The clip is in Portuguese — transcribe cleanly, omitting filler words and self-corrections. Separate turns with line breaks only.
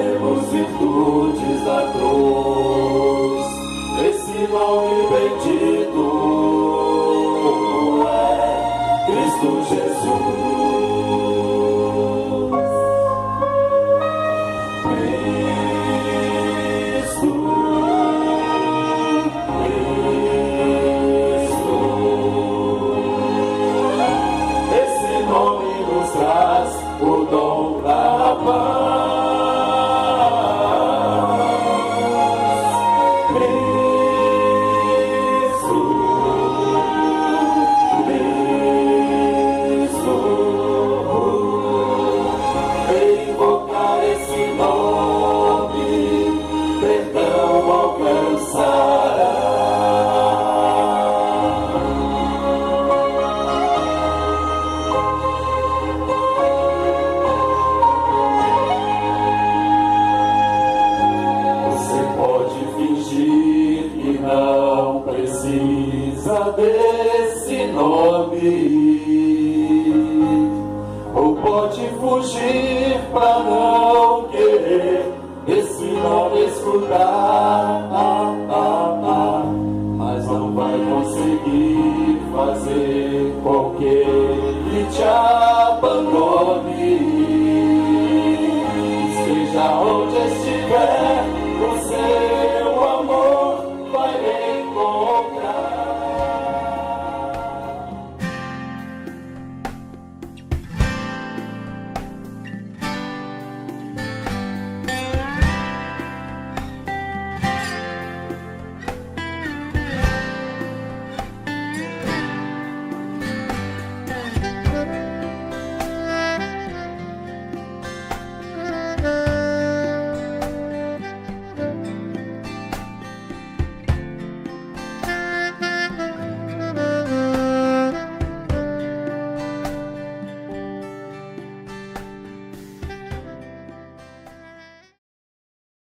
temos virtudes da cruz. Esse nome bendito é Cristo Jesus. O dom da paz, Cristo, invocar esse nome, perdão alcançará. Não precisa desse nome, ou pode fugir pra não querer esse nome escutar, mas não vai conseguir fazer com que ele te abandone. Esteja onde estiver, você